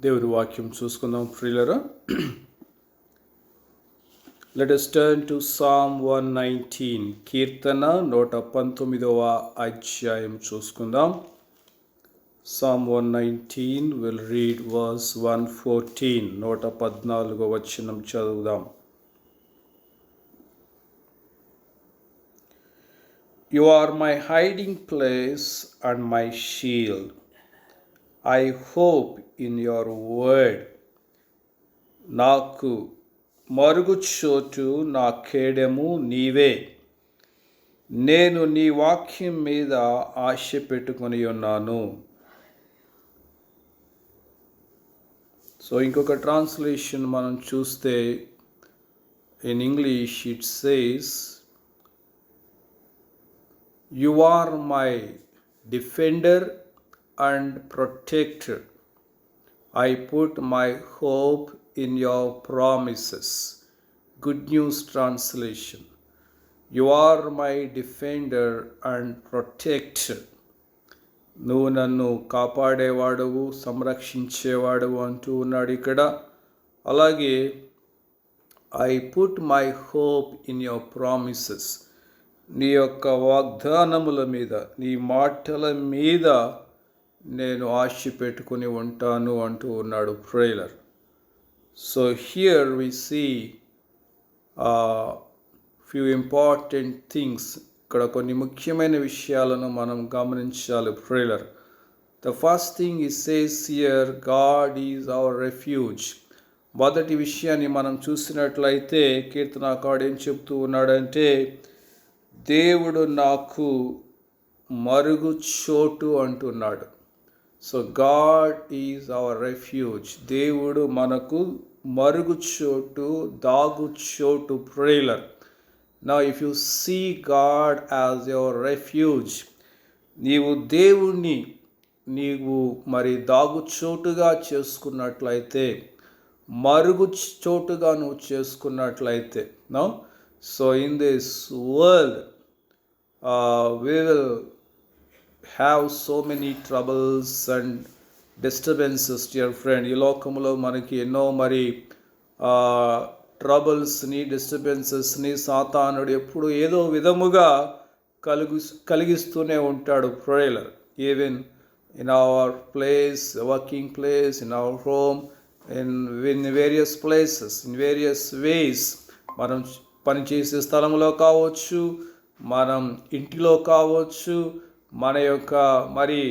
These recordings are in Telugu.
దేవుడి వాక్యం చూసుకుందాం ప్రియులరా. Let us turn to Psalm 119, కీర్తన 119వ అధ్యాయం చూసుకుందాం. Psalm 119 will read verse 114, 114వ వచనం చదువుదాం. You are my hiding place and my shield. I hope in your word. నాకు మరుగుచోటు నా కేడెము నీవే. నేను నీ వాక్యం మీద ఆశ పెట్టుకొని ఉన్నాను. సో ఇంకొక ట్రాన్స్లేషన్ మనం చూస్తే in English it says, You are my defender and protector. I put my hope in your promises. Good News Translation. You are my defender and protector. నువ్వు నన్ను కాపాడేవాడవు, సంరక్షించేవాడవు అంటూ ఉన్నాడు ఇక్కడ. అలాగే I put my hope in your promises. నీ యొక్క వాగ్దానముల మీద, నీ మాటల మీద నేను ఆశ పెట్టుకుని ఉంటాను అంటూ ఉన్నాడు prayer. So here we see few important things. ఇక్కడ కొన్ని ముఖ్యమైన విషయాలను మనం గమనించాలి prayer. The first thing is says here, God is our refuge. మొదటి విషయాన్ని మనం చూసినట్లయితే కీర్తనకారుడు ఏం చెప్తూ ఉన్నాడంటే, దేవుడు నాకు మరుగు చోటు అంటున్నాడు. So God is our refuge. దేవుడు మనకు మరుగు చోటు, దాగు చోటు prayer. Now if you see God as your refuge, నీవు దేవుణ్ణి మరి దాగు చోటుగా చేసుకున్నట్లయితే, మరుగు చోటుగా నువ్వు చేసుకున్నట్లయితే, no so in this world we will have so many troubles and disturbances, dear friend. ఈ లోకంలో మనకి ఎన్నో మరి ట్రబుల్స్ని, డిస్టర్బెన్సెస్ని సాతానుడు ఎప్పుడు ఏదో విధముగా కలిగిస్తూనే ఉంటాడు prayer. Even in our place, working place, in our home, in various places, in various ways. మనం పనిచేసే స్థలంలో కావచ్చు, మనం ఇంటిలో కావచ్చు, మన యొక్క మరి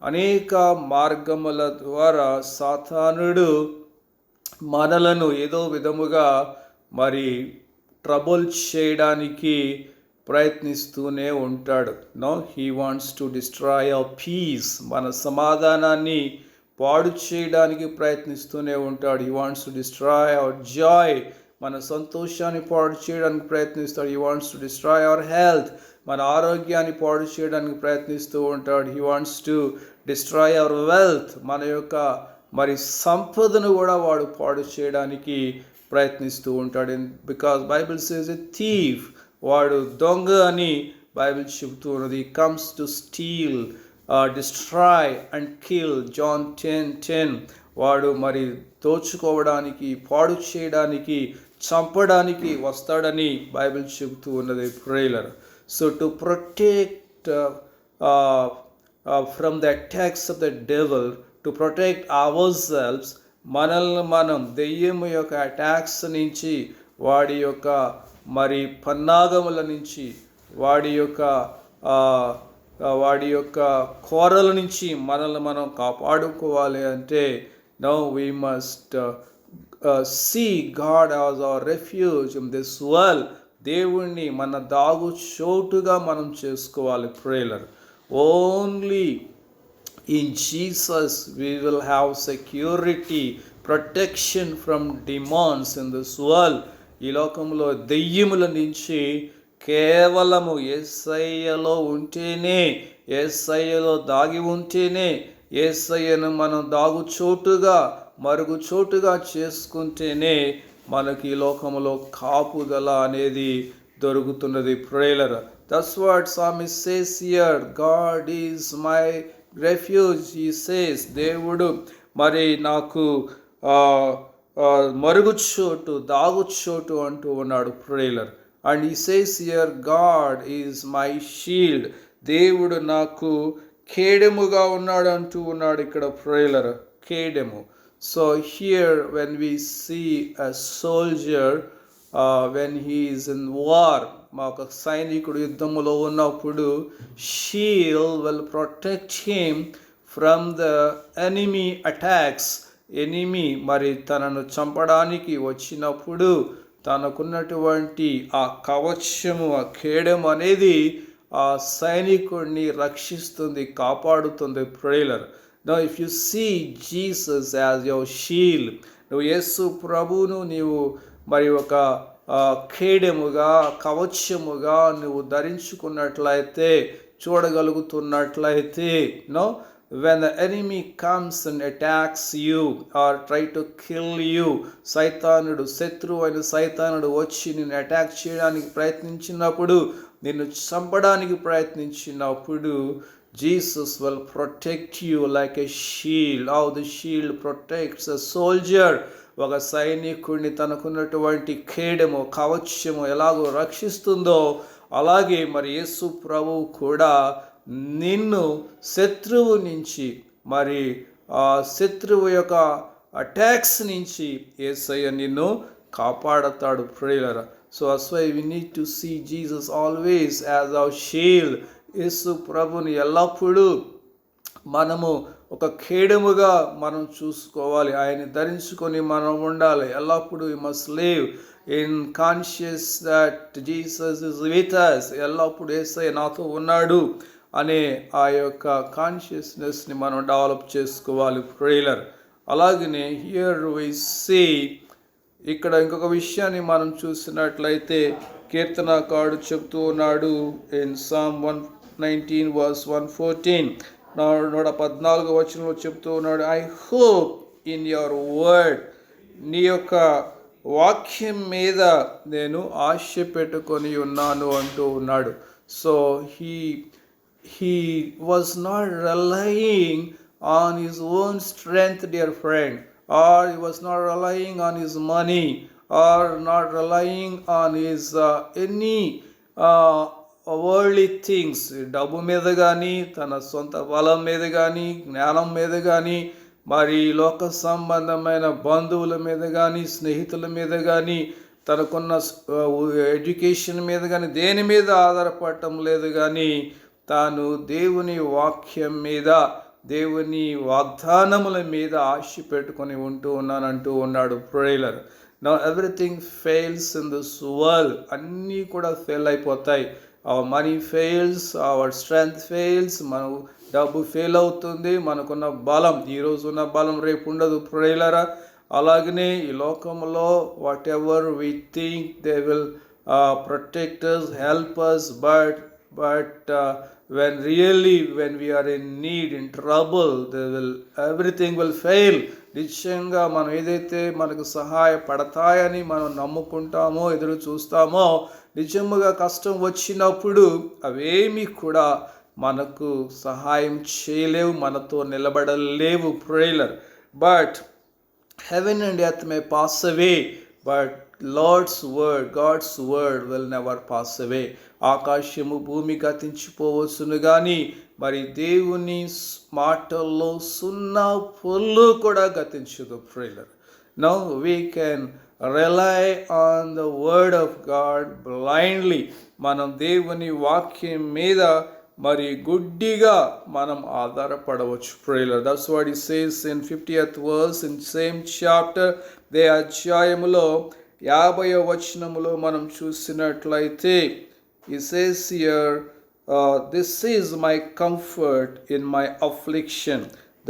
అనేక మార్గముల ద్వారా సాతానుడు మనలను ఏదో విధముగా మరి ట్రబుల్ చేయడానికి ప్రయత్నిస్తూనే ఉంటాడు. No he wants to destroy our peace. మన సమాధానాన్ని పాడు చేయడానికి ప్రయత్నిస్తూనే ఉంటాడు. He wants to destroy our joy. మన సంతోషాన్ని పాడు చేయడానికి ప్రయత్నిస్తాడు. He wants to destroy our health. మన ఆరోగ్యాన్ని పాడు చేయడానికి ప్రయత్నిస్తూ ఉంటాడు. He wants to destroy our wealth. మన యొక్క మరి సంపదను కూడా వాడు పాడు చేయడానికి ప్రయత్నిస్తూ ఉంటాడు. Because Bible says a thief, వాడు దొంగ అని బైబిల్ చెబుతూ ఉన్నది. Comes to steal, destroy and kill. John 10:10. వాడు మరి దోచుకోవడానికి, పాడు చేయడానికి, చంపడానికి వస్తాడని బైబిల్ చెబుతూ ఉన్నది prayer. So to protect from the attacks of the devil, to protect hour selves, మనల్ని మనం దెయ్యం యొక్క అటాక్స్ నుంచి, వాడి యొక్క మరి పన్నాగముల నుంచి, వాడి యొక్క కోరల నుంచి మనల్ని మనం కాపాడుకోవాలి అంటే, now we must see God as our refuge in this world. దేవుణ్ణి మన దాగు చోటుగా మనం చేసుకోవాలి prayer. Only in Jesus we will have security, protection from demons in this world. ఈ లోకంలో దెయ్యముల నుంచి కేవలము యేసయ్యలో ఉంటేనే, యేసయ్యలో దాగి ఉంటేనే, యేసయ్యను మనం దాగు చోటుగా, మరుగు చోటుగా చేసుకుంటేనే మనకి ఈ లోకంలో కాపుదల అనేది దొరుకుతున్నది prayer. That's what psalmist says here, God is my refuge, he says. దేవుడు మరి నాకు మరుగుచోటు దాగుచోటు అంటూ ఉన్నాడు ప్రేలర్. And he says here God is my shield, దేవుడు నాకు కేడెముగా ఉన్నాడు అంటూ ఉన్నాడు ఇక్కడ ప్రేలర్, కేడెము. So here when we see a soldier when he is in war, మా ఒక సైనికుడు యుద్ధములో ఉన్నప్పుడు shield will protect him from the enemy attacks. Enemy మరి తనను చంపడానికి వచ్చినప్పుడు తనకున్నటువంటి ఆ కవచము, ఆ కేడెం అనేది ఆ సైనికుడిని రక్షిస్తుంది, కాపాడుతుంది ప్రేలర్. Now if you see Jesus as your shield, నువ్వు యేసు ప్రభువును నీవు మరి ఒక కేడెముగా, కవచముగా నువ్వు ధరించుకున్నట్లయితే, చూడగలుగుతున్నట్లయితే, no when the enemy comes and attacks you or try to kill you, సైతానుడు, శత్రువు అయిన సైతానుడు వచ్చి నిన్ను అటాక్ చేయడానికి ప్రయత్నించినప్పుడు, నిన్ను చంపడానికి ప్రయత్నించినప్పుడు, Jesus will protect you like a shield. How the shield protects a soldier. ఒక సైనికుడిని తనకున్నటువంటి కేడము, కవచము ఎలాగో రక్షిస్తుందో అలాగే మరి యేసు ప్రభువు కూడా నిన్ను శత్రువు నుంచి, మరి ఆ శత్రువు యొక్క అటాక్స్ నుంచి యేసయ్య నిన్ను కాపాడతాడు ప్రేలర్. So as why we need to see Jesus always as our shield. Yesu ప్రభుని ఎల్లప్పుడూ మనము ఒక కేడముగా మనం చూసుకోవాలి, ఆయన ధరించుకొని మనం ఉండాలి ఎల్లప్పుడూ. We must live in conscious that Jesus is with us. ఎల్లప్పుడూ యేసయ్య నాతో ఉన్నాడు అనే ఆ యొక్క కాన్షియస్నెస్ని మనం డెవలప్ చేసుకోవాలి ప్రేలర్. అలాగనే హియర్ వి సీ, ఇక్కడ ఇంకొక విషయాన్ని మనం చూసినట్లయితే కీర్తనకారుడు చెప్తూ ఉన్నాడు ఇన్ సామ్ 119 verse 114, 114వ వచనంలో చెప్తూ ఉన్నాడు, I hope in your word, నీ యొక్క వాక్యం మీద నేను ఆశ పెట్టుకొని ఉన్నాను అంటూ ఉన్నాడు. So he was not relying on his own strength, dear friend, or he was not relying on his money, or not relying on his any worldly things. డబ్బు మీద కానీ, తన సొంత బలం మీద కానీ, జ్ఞానం మీద కానీ, మరి లోక సంబంధమైన బంధువుల మీద కానీ, స్నేహితుల మీద కానీ, తనకున్న ఎడ్యుకేషన్ మీద కానీ, దేని మీద ఆధారపడటం లేదు కానీ తాను దేవుని వాక్యం మీద, దేవుని వాగ్దానముల మీద ఆశ పెట్టుకొని ఉంటూ ఉన్నానంటూ ఉన్నాడు ప్రేలర్. Now everything fails in this world, అన్నీ కూడా ఫెయిల్ అయిపోతాయి. Our money fails, our strength fails, మన డబ్బు ఫెయిల్ అవుతుంది, మనకున్న బలం, ఈరోజు ఉన్న బలం రేపు ఉండదు ప్రేలరా. అలాగనే ఈ లోకంలో whatever we think they will protect us, help us, but when we are in need, in trouble, everything will fail. నిశ్చయంగా మనం ఏదైతే మనకు సహాయపడతాయని మనం నమ్ముకుంటామో, ఎదురు చూస్తామో, నిజముగా కష్టం వచ్చినప్పుడు అవేమీ కూడా మనకు సహాయం చేయలేవు, మనతో నిలబడలేవు ప్రేలర్. But heaven and earth may pass away, but Lord's word, God's word will never pass away. ఆకాశము భూమి గతించిపోవచ్చును కానీ మరి దేవుని మాటల్లో సున్నా పొల్లు కూడా గతించదు ప్రేలర్. Now we can rely on the word of God blindly. మనం దేవుని వాక్యం మీద మరి గుడ్డిగా మనం ఆధారపడవచ్చు ప్రేలర్. That's what he says in 50th verse in same chapter. దే అధ్యాయములో 50వ వచనములో మనం చూసినట్లయితే he says here, this is my comfort in my affliction,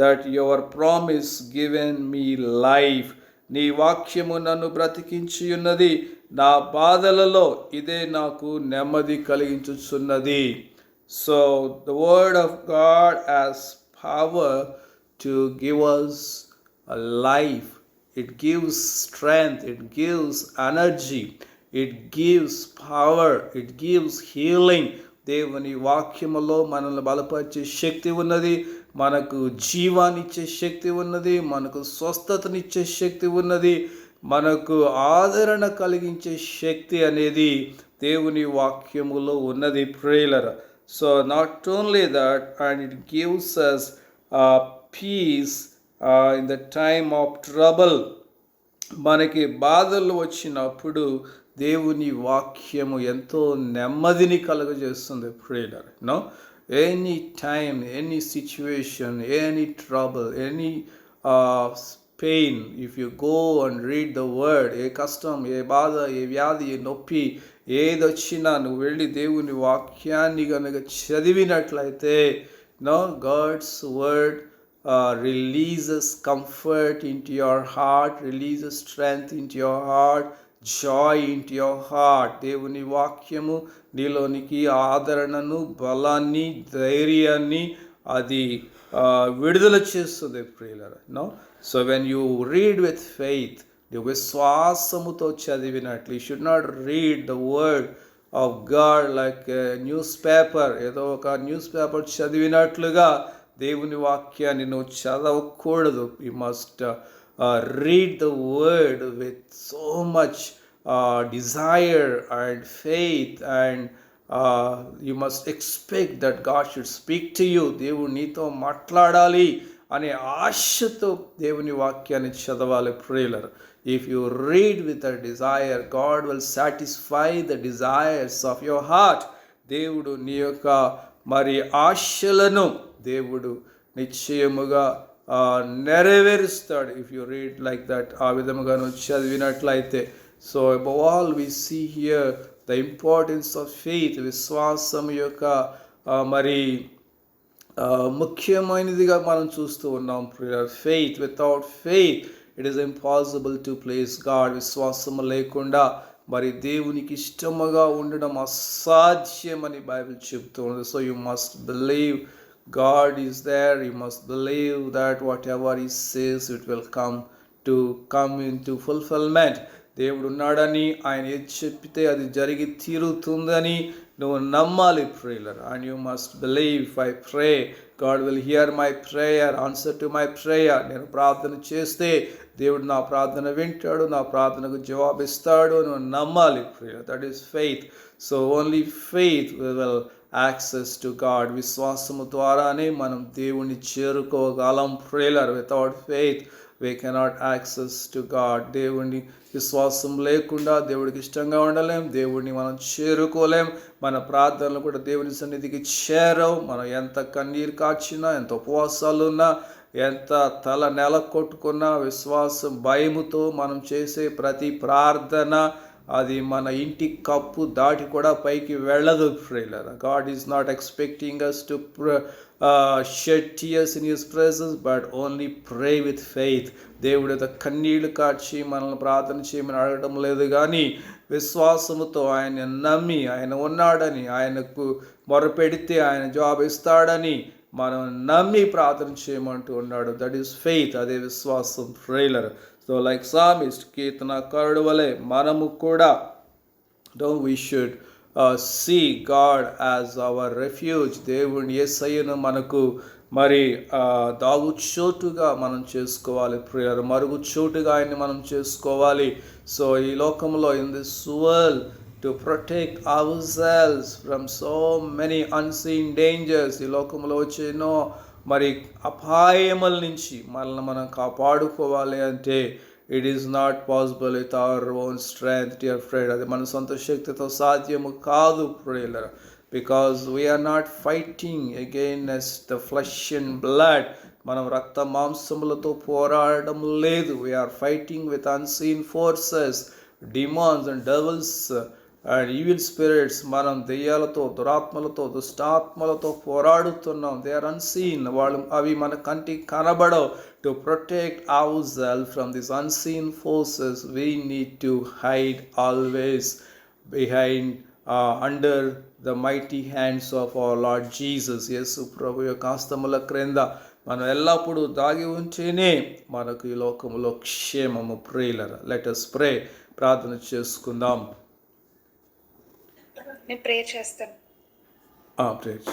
that your promise given me life. నీ వాక్యము నన్ను బ్రతికించి ఉన్నది, నా బాధలలో ఇదే నాకు నెమ్మది కలిగించుచున్నది. So the word of God has power to give us a life. It gives strength, it gives energy, it gives power, it gives healing. దేవుని వాక్యములో మనల్ని బలపరిచే శక్తి ఉన్నది. మనకు జీవాన్నిచ్చే శక్తి ఉన్నది, మనకు స్వస్థతనిచ్చే శక్తి ఉన్నది, మనకు ఆదరణ కలిగించే శక్తి అనేది దేవుని వాక్యములో ఉన్నది ప్రియులారా. So not only that, and it gives us peace in the time of trouble. మనకి బాధలు వచ్చినప్పుడు దేవుని వాక్యము ఎంతో నెమ్మదిని కలుగజేస్తుంది ప్రియులారా. No, any time, any situation, any trouble, any pain, if you go and read the word, ఏ కష్టం, ఏ బాధ, ఏ వ్యాధి, ఏ నొప్పి ఏదొచ్చినా నువ్వు వెళ్ళి దేవుని వాక్యాన్ని కనుక చదివినట్లయితే, no, God's word releases comfort into your heart, releases strength into your heart, joy into your heart. దేవుని వాక్యము నీలోనికి ఆదరణను, బలాన్ని, ధైర్యాన్ని అది విడుదల చేస్తుంది ప్రియులారా. No, so when you read with faith, విశ్వాసముతో చదివినట్లు, you should not read the word of God like newspaper, ఏదో ఒక న్యూస్ పేపర్ చదివినట్లుగా దేవుని వాక్యాన్ని నువ్వు చదవకూడదు. You must read the word with so much desire and faith, and you must expect that God should speak to you. దేవుడు నీతో మాట్లాడాలి అనే ఆశతో దేవుని వాక్యాన్ని చదవాలి ప్రియులారా. If you read with a desire, God will satisfy the desires of your heart. దేవుడు నీ యొక్క మరి ఆశలను దేవుడు నిశ్చయముగా నెరవేరుస్తాడు. If you read like that, ఆ విధముగా నువ్వు చదివినట్లయితే. So above all we see here the importance of faith. విశ్వాసం యొక్క మరి ముఖ్యమైనదిగా మనం చూస్తూ ఉన్నాం ప్రియులారా. Faith, without faith it is impossible to please God. విశ్వాసము లేకుండా మరి దేవునికి ఇష్టముగా ఉండడం అసాధ్యమని బైబిల్ చెబుతూ ఉంది. So you must believe God is there. You must believe that whatever He says, it will come into fulfillment. దేవుడు ఉన్నాడని, ఆయన ఏది చెప్పితే అది జరిగి తీరుతుందని నువ్వు నమ్మాలి ప్రియులారా. And you must believe. If I pray, God will here my prayer, answer to my prayer. నేను ప్రార్థన చేస్తే దేవుడు నా ప్రార్థన వింటాడు, నా ప్రార్థనకు జవాబిస్తాడు అని నువ్వు నమ్మాలి ప్రియులారా. That is faith. So only faith will access to God. విశ్వాసము ద్వారానే మనం దేవుణ్ణి చేరుకోగలం ప్రియులారా. Without faith we cannot access to God. దేవుణ్ణి విశ్వాసం లేకుండా దేవుడికి ఇష్టంగా ఉండలేం, దేవుడిని మనం చేరుకోలేం, మన ప్రార్థనలు కూడా దేవుని సన్నిధికి చేరవు. మనం ఎంత కన్నీరు కాచినా, ఎంత ఉపవాసాలు ఉన్నా, ఎంత తల నెల కొట్టుకున్నా, విశ్వాసం భయముతో మనం చేసే ప్రతి ప్రార్థన అది మన ఇంటి కప్పు దాటి కూడా పైకి వెళ్ళదు ప్రియులారా. God is not expecting us to shed tears in His presence, but only pray with faith. దేవుడు ఏదో కన్నీళ్లు కార్చి మనల్ని ప్రార్థన చేయమని అడగడం లేదు, కానీ విశ్వాసముతో ఆయన నమ్మి, ఆయన ఉన్నాడని, ఆయనకు మొరపెడితే ఆయన జవాబు ఇస్తాడని మనం నమ్మి ప్రార్థన చేయమంటూ ఉన్నాడు. That is faith. అదే విశ్వాసం ప్రియులారా. సో లైక్ సామిస్ట్, కీర్తనకారుడు వలె మనము కూడా we should see God as our refuge. దేవుని యేసయ్యను మనకు మరి దాగుచోటుగా మనం చేసుకోవాలి ప్రియులారా. మరుగు చోటుగా ఆయన్ని మనం చేసుకోవాలి. సో ఈ లోకంలో, in this world, to protect ourselves from so many unseen dangers, ఈ లోకంలో వచ్చే ఎన్నో మరి అపాయముల నుంచి మనల్ని మనం కాపాడుకోవాలి అంటే it is not possible with our own strength dear friend. అది మన సొంత శక్తితో సాధ్యము కాదు ప్రియులారా. Because we're not fighting against the flesh and blood. మనం రక్త మాంసములతో పోరాడడం లేదు. We're fighting with unseen forces, demons and devils and evil spirits. మనం దెయ్యాలతో, దురాత్మలతో, దుష్టాత్మలతో పోరాడుతున్నాం. They are unseen. అవి మన కంటికి కనబడవు. To protect our self from this unseen forces we need to hide always behind under the mighty hands of our lord Jesus. Yesu ప్రభు యొక్క హస్తముల క్రింద మనం ఎల్లప్పుడూ దాగి ఉంటేనే మనకు ఈ లోకములో క్షేమము ప్రియులారా. Let us pray. ప్రార్థన చేసుకుందాం. నేను ప్రేయర్ చేస్తాను. ప్రేయర్